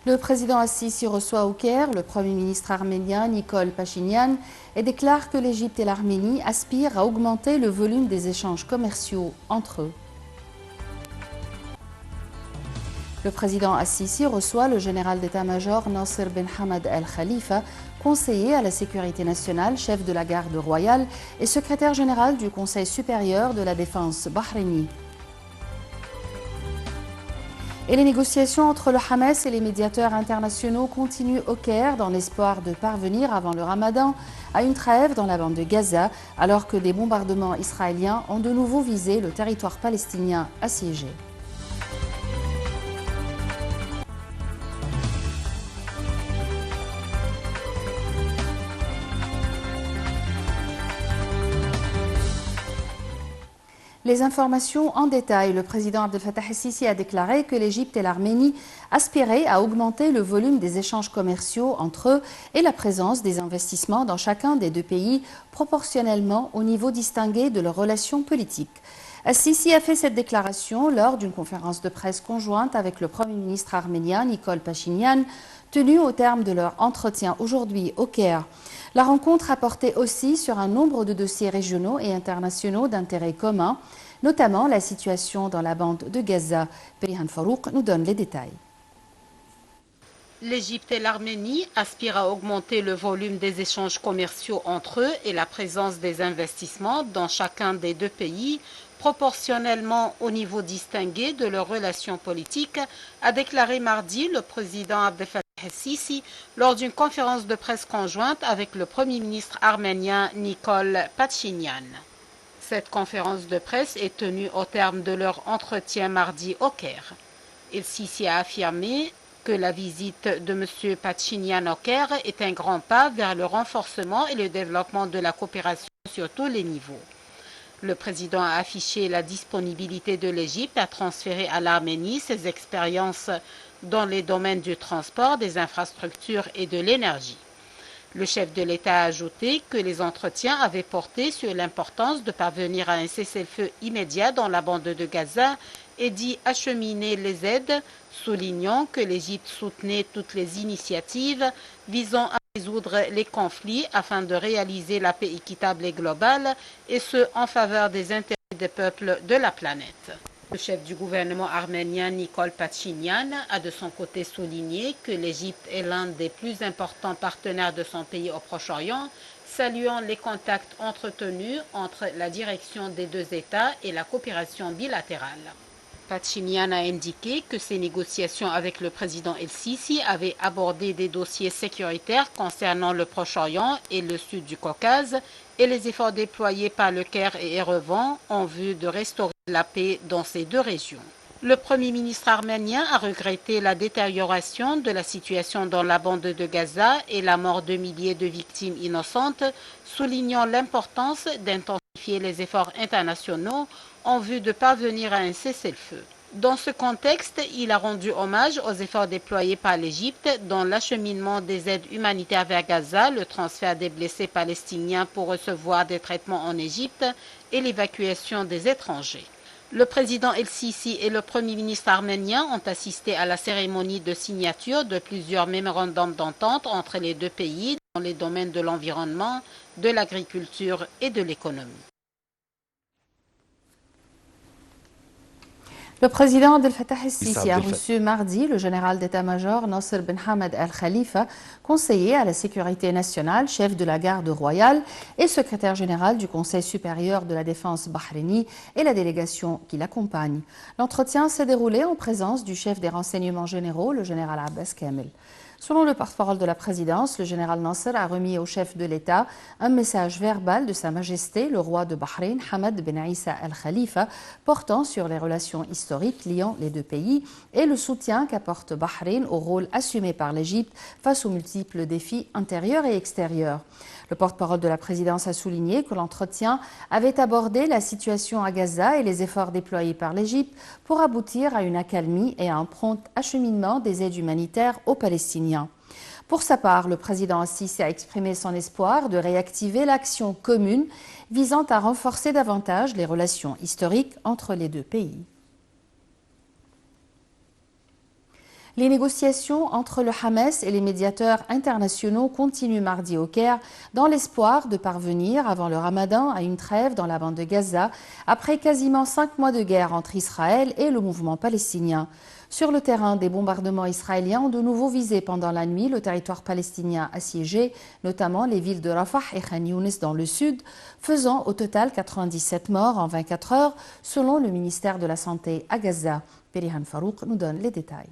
Le président Assisi reçoit au Caire le Premier ministre arménien Nikol Pachinian et déclare que l'Égypte et l'Arménie aspirent à augmenter le volume des échanges commerciaux entre eux. Le président Assisi reçoit le général d'état-major Nasser Ben Hamad Al Khalifa, conseiller à la sécurité nationale, chef de la garde royale et secrétaire général du Conseil supérieur de la défense bahreïni. Et les négociations entre le Hamas et les médiateurs internationaux continuent au Caire dans l'espoir de parvenir avant le Ramadan à une trêve dans la bande de Gaza, alors que des bombardements israéliens ont de nouveau visé le territoire palestinien assiégé. Les informations en détail. Le président Abdel Fattah el-Sisi a déclaré que l'Égypte et l'Arménie aspiraient à augmenter le volume des échanges commerciaux entre eux et la présence des investissements dans chacun des deux pays proportionnellement au niveau distingué de leurs relations politiques. El-Sisi a fait cette déclaration lors d'une conférence de presse conjointe avec le Premier ministre arménien Nikol Pachinian, tenue au terme de leur entretien aujourd'hui au Caire. La rencontre a porté aussi sur un nombre de dossiers régionaux et internationaux d'intérêt commun, notamment la situation dans la bande de Gaza. Perihan Farouk nous donne les détails. L'Égypte et l'Arménie aspirent à augmenter le volume des échanges commerciaux entre eux et la présence des investissements dans chacun des deux pays, proportionnellement au niveau distingué de leurs relations politiques, a déclaré mardi le président Abdel Fattah el-Sisi lors d'une conférence de presse conjointe avec le Premier ministre arménien Nikol Pachinian. Cette conférence de presse est tenue au terme de leur entretien mardi au Caire. El-Sisi a affirmé que la visite de M. Pachinian au Caire est un grand pas vers le renforcement et le développement de la coopération sur tous les niveaux. Le président a affiché la disponibilité de l'Égypte à transférer à l'Arménie ses expériences dans les domaines du transport, des infrastructures et de l'énergie. Le chef de l'État a ajouté que les entretiens avaient porté sur l'importance de parvenir à un cessez-le-feu immédiat dans la bande de Gaza et d'y acheminer les aides, soulignant que l'Égypte soutenait toutes les initiatives visant à résoudre les conflits afin de réaliser la paix équitable et globale, et ce en faveur des intérêts des peuples de la planète. Le chef du gouvernement arménien Nikol Pachinian a de son côté souligné que l'Égypte est l'un des plus importants partenaires de son pays au Proche-Orient, saluant les contacts entretenus entre la direction des deux États et la coopération bilatérale. Pachinian a indiqué que ces négociations avec le président El-Sisi avaient abordé des dossiers sécuritaires concernant le Proche-Orient et le sud du Caucase et les efforts déployés par le Caire et Erevan en vue de restaurer la paix dans ces deux régions. Le Premier ministre arménien a regretté la détérioration de la situation dans la bande de Gaza et la mort de milliers de victimes innocentes, soulignant l'importance d'intensifier les efforts internationaux en vue de parvenir à un cessez-le-feu. Dans ce contexte, il a rendu hommage aux efforts déployés par l'Égypte dans l'acheminement des aides humanitaires vers Gaza, le transfert des blessés palestiniens pour recevoir des traitements en Égypte et l'évacuation des étrangers. Le président El-Sisi et le Premier ministre arménien ont assisté à la cérémonie de signature de plusieurs mémorandums d'entente entre les deux pays dans les domaines de l'environnement, de l'agriculture et de l'économie. Le président Abdel Fattah el-Sisi a reçu mardi le général d'état-major Nasser Ben Hamad Al Khalifa, conseiller à la sécurité nationale, chef de la garde royale et secrétaire général du Conseil supérieur de la défense bahreïni et la délégation qui l'accompagne. L'entretien s'est déroulé en présence du chef des renseignements généraux, le général Abbas Kamel. Selon le porte-parole de la présidence, le général Nasser a remis au chef de l'État un message verbal de Sa Majesté, le roi de Bahreïn, Hamad Ben Issa Al Khalifa, portant sur les relations historiques liant les deux pays et le soutien qu'apporte Bahreïn au rôle assumé par l'Égypte face aux multiples défis intérieurs et extérieurs. Le porte-parole de la présidence a souligné que l'entretien avait abordé la situation à Gaza et les efforts déployés par l'Égypte pour aboutir à une accalmie et à un prompt acheminement des aides humanitaires aux Palestiniens. Pour sa part, le président Assisi a exprimé son espoir de réactiver l'action commune visant à renforcer davantage les relations historiques entre les deux pays. Les négociations entre le Hamas et les médiateurs internationaux continuent mardi au Caire dans l'espoir de parvenir avant le Ramadan à une trêve dans la bande de Gaza après quasiment 5 mois de guerre entre Israël et le mouvement palestinien. Sur le terrain, des bombardements israéliens ont de nouveau visé pendant la nuit le territoire palestinien assiégé, notamment les villes de Rafah et Khan Younis dans le sud, faisant au total 97 morts en 24 heures selon le ministère de la Santé à Gaza. Perihan Farouk nous donne les détails.